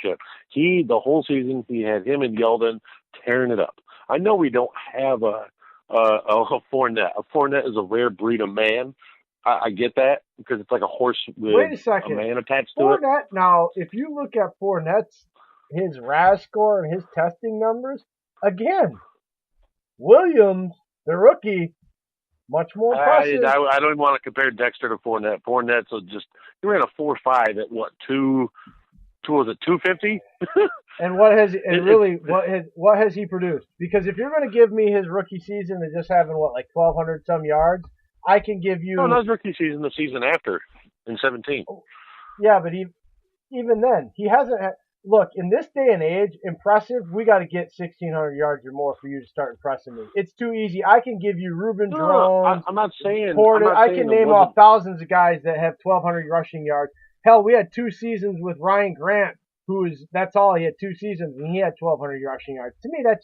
championship. The whole season, he had him and Yeldon tearing it up. I know we don't have a Fournette. A Fournette is a rare breed of man. I get that because it's like a horse with Wait a second. a man attached to it. Fournette, now, if you look at Fournette's, his RAS score and his testing numbers, again, Williams, the rookie, much more impressive. I don't even want to compare Dexter to Fournette. Fournette's he ran a 4.5 at what, was it 250? And what has he produced? Because if you're going to give me his rookie season and just having 1,200 some yards, I can give you. No, not his rookie season. The season after in 17. Yeah, but even then he hasn't. Look, in this day and age, impressive. We got to get 1,600 yards or more for you to start impressing me. It's too easy. I can give you Reuben Jerome. I'm not saying. I can name off thousands of guys that have 1,200 rushing yards. Hell, we had 2 seasons with Ryan Grant, that's all. He had 2 seasons and he had 1,200 rushing yards. To me, that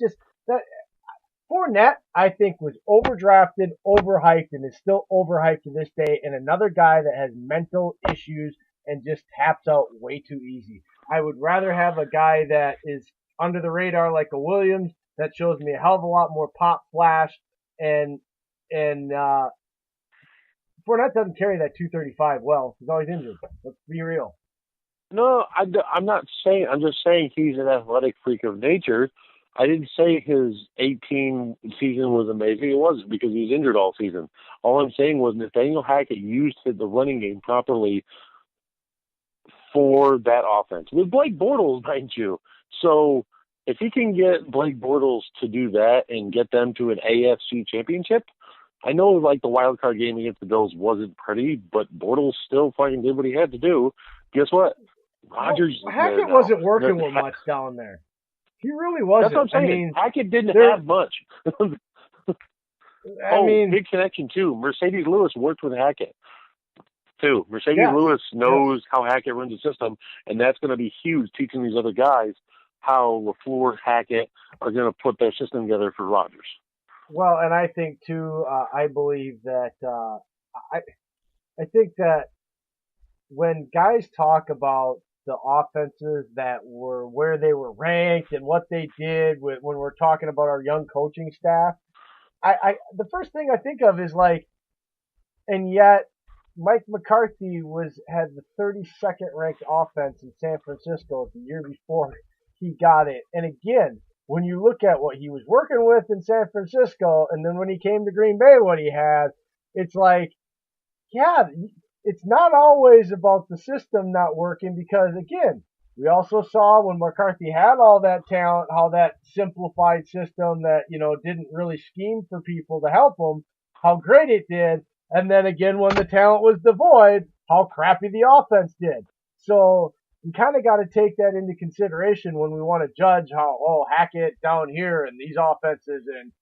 Fournette, I think, was overdrafted, overhyped, and is still overhyped to this day. And another guy that has mental issues and just taps out way too easy. I would rather have a guy that is under the radar like a Williams that shows me a hell of a lot more pop flash, and Fournette doesn't carry that 235 well. He's always injured. Let's be real. No, I'm not saying. I'm just saying he's an athletic freak of nature. I didn't say his 18 season was amazing. It wasn't because he was injured all season. All I'm saying was Nathaniel Hackett used the running game properly for that offense with Blake Bortles, mind you. So if he can get Blake Bortles to do that and get them to an AFC championship, I know the wild card game against the Bills wasn't pretty, but Bortles still fucking did what he had to do. Guess what? Rodgers. Hackett wasn't working with much down there. He really wasn't. That's what I'm saying. Hackett didn't have much. Big connection too. Mercedes Lewis worked with Hackett too. Mercedes Lewis knows how Hackett runs the system, and that's going to be huge, teaching these other guys how LaFleur, Hackett are going to put their system together for Rodgers. Well, and I think too. I believe that. I think that when guys talk about the offenses that were where they were ranked and what they did when we're talking about our young coaching staff, the first thing I think of is and yet Mike McCarthy had the 32nd ranked offense in San Francisco the year before he got it. And again, when you look at what he was working with in San Francisco, and then when he came to Green Bay, what he had, it's it's not always about the system not working, because again, we also saw when McCarthy had all that talent, how that simplified system that, didn't really scheme for people to help them, how great it did. And then again, when the talent was devoid, how crappy the offense did. So we kind of got to take that into consideration when we want to judge how, Hackett down here and these offenses and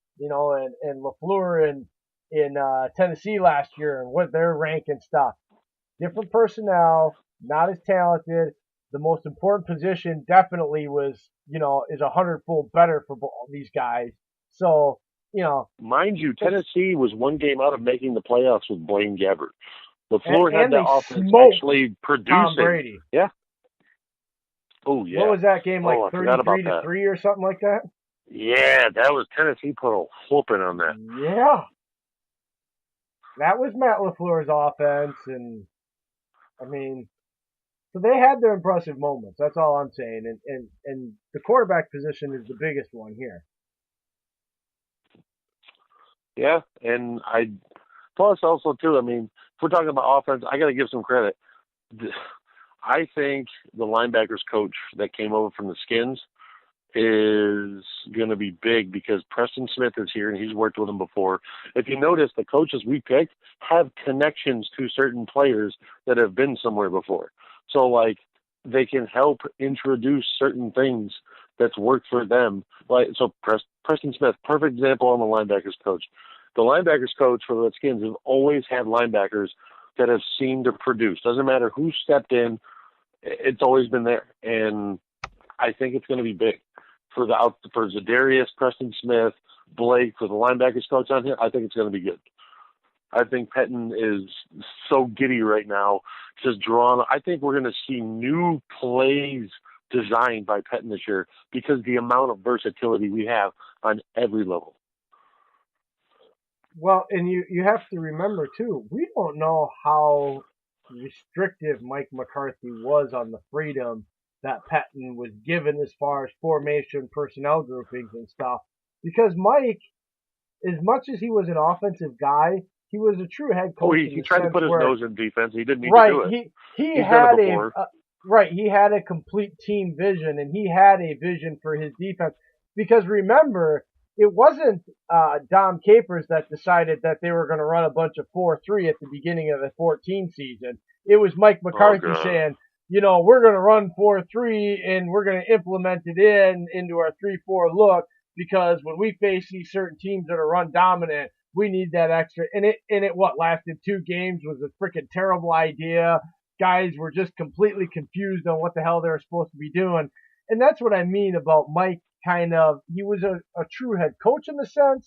LaFleur in Tennessee last year and what their rank and stuff. Different personnel, not as talented. The most important position definitely is 100-fold better for these guys. So, mind you, Tennessee was one game out of making the playoffs with Blaine Gabbert. LaFleur had the offense actually producing. Tom Brady. Yeah. Oh, yeah. What was that game, 33-3 or something like that? Yeah, that was Tennessee put a whooping on that. Yeah. That was Matt LaFleur's offense, and so they had their impressive moments. That's all I'm saying. And the quarterback position is the biggest one here. Yeah, and plus also too, if we're talking about offense, I got to give some credit. I think the linebackers coach that came over from the Skins is going to be big because Preston Smith is here and he's worked with them before. If you notice, the coaches we picked have connections to certain players that have been somewhere before. So, they can help introduce certain things that's worked for them. Preston Smith, perfect example on the linebackers coach. The linebackers coach for the Skins have always had linebackers that have seemed to produce. Doesn't matter who stepped in, it's always been there. And I think it's going to be big for Zadarius, Preston Smith, Blake, for the linebackers coach on here. I think it's going to be good. I think Pettin is so giddy right now, just drawn. I think we're going to see new plays designed by Pettin this year because the amount of versatility we have on every level. Well, and you have to remember too, we don't know how restrictive Mike McCarthy was on the freedom that Pettin was given as far as formation, personnel groupings, and stuff. Because Mike, as much as he was an offensive guy, he was a true head coach. He tried to put his nose in defense. He didn't need right, to do it. He's had right. He had a complete team vision, and he had a vision for his defense. Because remember, it wasn't Dom Capers that decided that they were going to run a bunch of 4-3 at the beginning of the 14 season. It was Mike McCarthy saying, we're going to run 4-3 and we're going to implement it into our 3-4 look because when we face these certain teams that are run dominant, we need that extra. And it lasted 2 games, was a freaking terrible idea. Guys were just completely confused on what the hell they were supposed to be doing. And that's what I mean about Mike. He was a true head coach in the sense,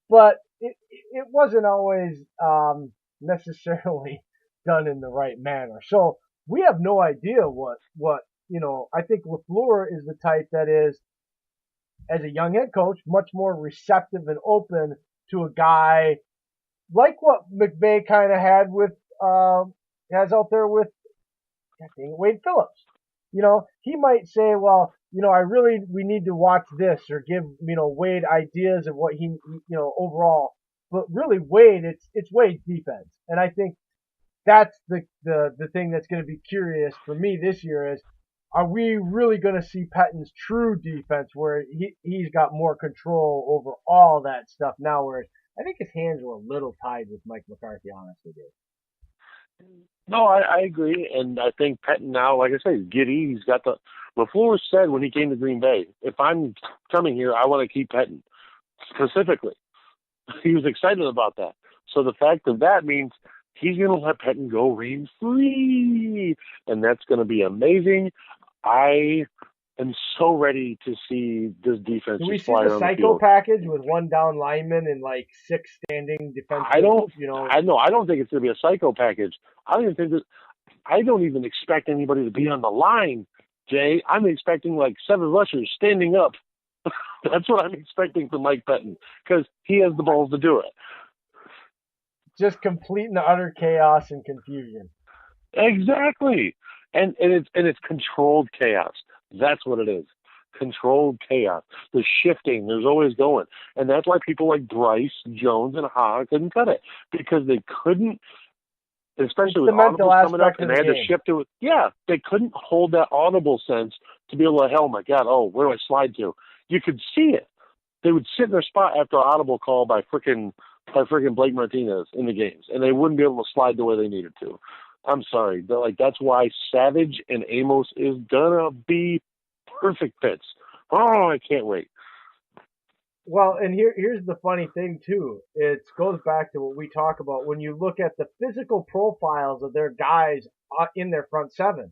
but it wasn't always necessarily done in the right manner. So we have no idea what I think LaFleur is the type that is, as a young head coach, much more receptive and open to a guy like what McVay kind of had with has out there with Wade Phillips. He might say, well, we need to watch this or give, Wade ideas of what he overall. But really, Wade, it's Wade's defense. And I think that's the thing that's going to be curious for me this year is, are we really going to see Pettin's true defense where he's got more control over all that stuff now, whereas I think his hands were a little tied with Mike McCarthy, honestly, dude. No, I agree, and I think Pettin now, like I say, is giddy. He's got the LaFleur said when he came to Green Bay, if I'm coming here, I want to keep Pettin specifically. He was excited about that. So the fact of that means he's going to let Pettin go reign free, and that's going to be amazing. I am so ready to see this defense. Do we see the psycho package with 1 down lineman and like 6 standing defensive? I don't think it's going to be a psycho package. I don't even expect anybody to be on the line, Jay. I'm expecting like 7 rushers standing up. That's what I'm expecting from Mike Pettin because he has the balls to do it. Just complete and utter chaos and confusion. Exactly. And it's controlled chaos. That's what it is. Controlled chaos. The shifting, there's always going. And that's why people like Bryce, Jones, and Ha couldn't cut it. Because they couldn't, especially with audibles coming up and they had to shift it. Yeah, they couldn't hold that audible sense to be able to, oh my God, where do I slide to? You could see it. They would sit in their spot after an audible call by freaking Blake Martinez in the games. And they wouldn't be able to slide the way they needed to. I'm sorry. That's why Savage and Amos is going to be perfect fits. Oh, I can't wait. Well, and here's the funny thing, too. It goes back to what we talk about. When you look at the physical profiles of their guys in their front 7,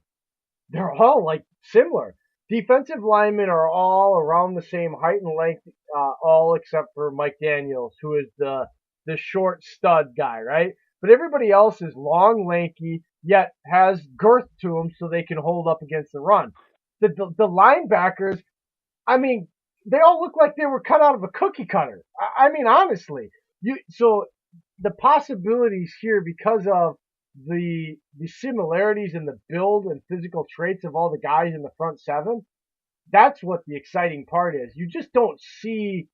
they're all, similar. Defensive linemen are all around the same height and length, all except for Mike Daniels, who is the short stud guy, right? But everybody else is long, lanky, yet has girth to them so they can hold up against the run. The linebackers, they all look like they were cut out of a cookie cutter. Honestly. So the possibilities here because of the similarities in the build and physical traits of all the guys in the front 7, that's what the exciting part is. You just don't see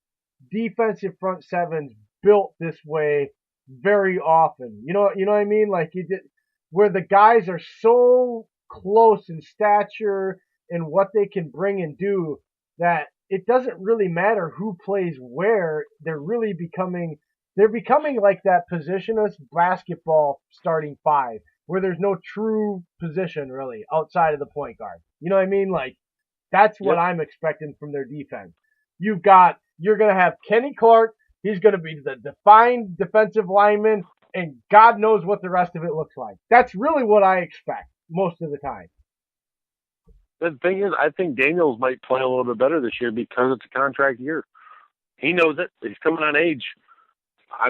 defensive front 7s built this way very often. You know what I mean? Where the guys are so close in stature and what they can bring and do that it doesn't really matter who plays where. They're becoming like that positionless basketball starting 5 where there's no true position really outside of the point guard. You know what I mean? That's what I'm expecting from their defense. You're going to have Kenny Clark. He's going to be the defined defensive lineman, and God knows what the rest of it looks like. That's really what I expect most of the time. The thing is, I think Daniels might play a little bit better this year because it's a contract year. He knows it. He's coming on age. I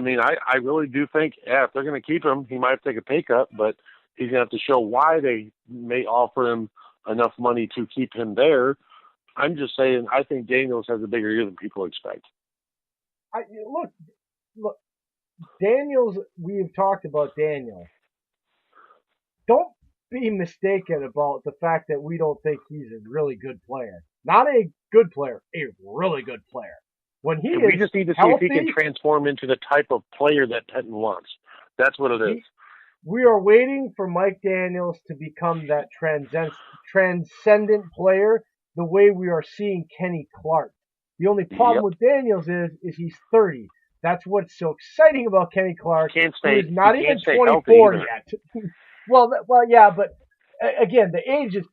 really do think, if they're going to keep him, he might have to take a pay cut, but he's going to have to show why they may offer him enough money to keep him there. I'm just saying, I think Daniels has a bigger year than people expect. Look, Daniels. We've talked about Daniels. Don't be mistaken about the fact that we don't think he's a really good player. Not a good player, a really good player. When he And is we just need to see healthy, if he can transform into the type of player that Penton wants. That's what it is. We are waiting for Mike Daniels to become that transcendent player the way we are seeing Kenny Clark. The only problem with Daniels is he's 30. That's what's so exciting about Kenny Clark. He can't stay, who's not he even can't stay 24 healthy yet. well, yeah, but again, the age is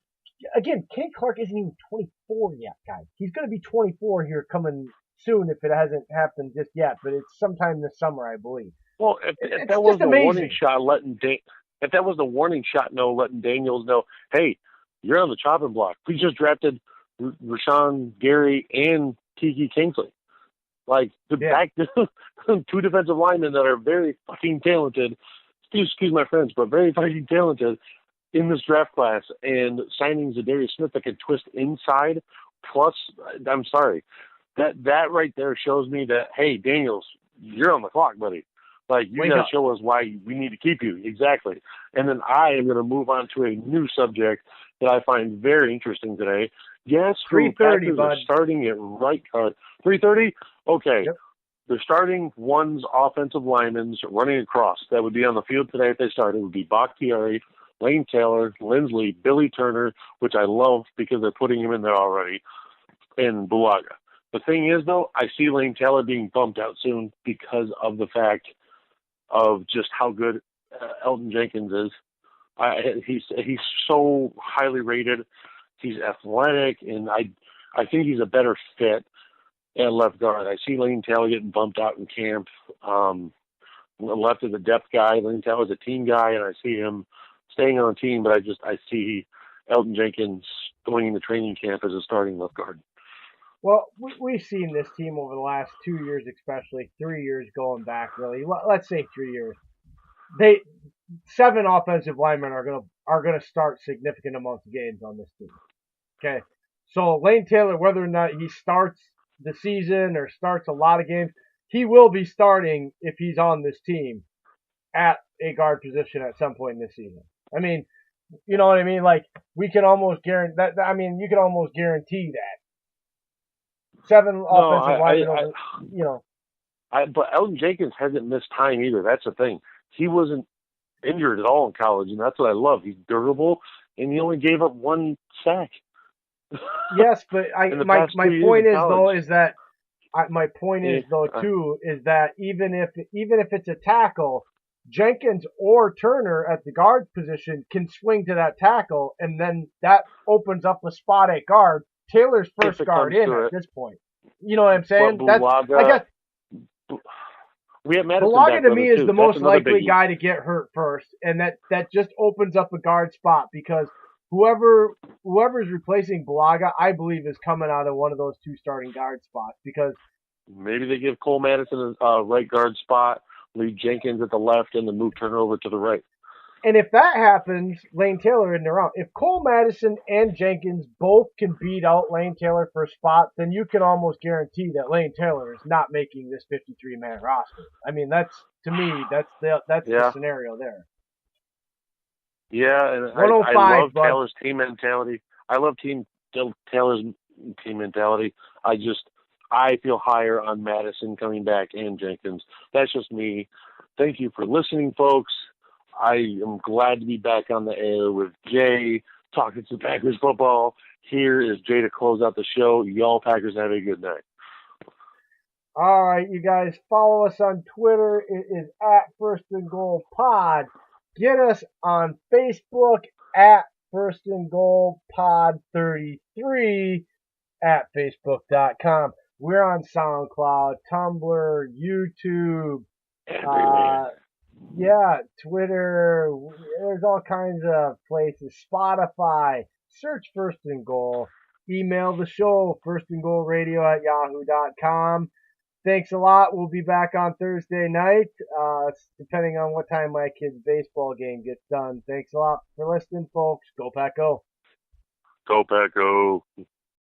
Kenny Clark isn't even 24 yet, guys. He's going to be 24 here coming soon if it hasn't happened just yet, but it's sometime this summer, I believe. Well, if that was the warning shot, if that was the warning shot, letting Daniels know, hey, you're on the chopping block. We just drafted Rashawn Gary and Kiki Kingsley. Like, back two defensive linemen that are very fucking talented. Excuse my French, but very fucking talented in this draft class. And signing Zadarius Smith that can twist inside. Plus, I'm sorry, that right there shows me that, hey, Daniels, you're on the clock, buddy. Like, you got to show us why we need to keep you. Exactly. And then I am going to move on to a new subject that I find very interesting today. Yes, 3:30, bud. Starting at right guard. 3:30? Okay. Yep. They're starting one's offensive linemen running across. That would be on the field today if they started. It would be Bakhtiari, Lane Taylor, Lindsley, Billy Turner, which I love because they're putting him in there already, and Bulaga. The thing is, though, I see Lane Taylor being bumped out soon because of the fact of just how good Elton Jenkins is. He's so highly rated. He's athletic, and I think he's a better fit at left guard. I see Lane Taylor getting bumped out in camp. Left is a depth guy. Lane Taylor's a team guy, and I see him staying on the team, but I see Elton Jenkins going into training camp as a starting left guard. Well, we've seen this team over the last 2 years, especially 3 years going back. Really, let's say 3 years. 7 offensive linemen are gonna start significant amounts of games on this team. Okay, so Lane Taylor, whether or not he starts the season or starts a lot of games, he will be starting if he's on this team at a guard position at some point in this season. I mean, you know what I mean? Like, we can almost guarantee that. I mean, you can almost guarantee that. 7 offensive linemen, But Elton Jenkins hasn't missed time either. That's the thing. He wasn't injured at all in college, and that's what I love. He's durable, and he only gave up 1 sack. Yes, but my point is though is that even if it's a tackle, Jenkins or Turner at the guard position can swing to that tackle, and then that opens up a spot at guard. Taylor's first guard in at this point. You know what I'm saying? Bulaga, we have Madison Bulaga to me is the most likely biggie. guy to get hurt first, and that just opens up a guard spot because whoever's replacing Bulaga, I believe, is coming out of one of those 2 starting guard spots because maybe they give Cole Madison a right guard spot, leave Jenkins at the left, and then move Turner over to the right. And if that happens, Lane Taylor in the round. If Cole Madison and Jenkins both can beat out Lane Taylor for a spot, then you can almost guarantee that Lane Taylor is not making this 53-man roster. I mean, that's the scenario there. Yeah, and I love Taylor's team mentality. Taylor's team mentality. I feel higher on Madison coming back and Jenkins. That's just me. Thank you for listening, folks. I am glad to be back on the air with Jay, talking some Packers football. Here is Jay to close out the show. Y'all Packers have a good night. All right, you guys, follow us on Twitter. It is at First and Goal Pod. Get us on Facebook at First and Goal Pod 33 at Facebook.com. We're on SoundCloud, Tumblr, YouTube, Twitter. There's all kinds of places. Spotify. Search First and Goal. Email the show, firstandgoalradio@yahoo.com. Thanks a lot. We'll be back on Thursday night, depending on what time my kid's baseball game gets done. Thanks a lot for listening, folks. Go Pack Go. Go Pack, go.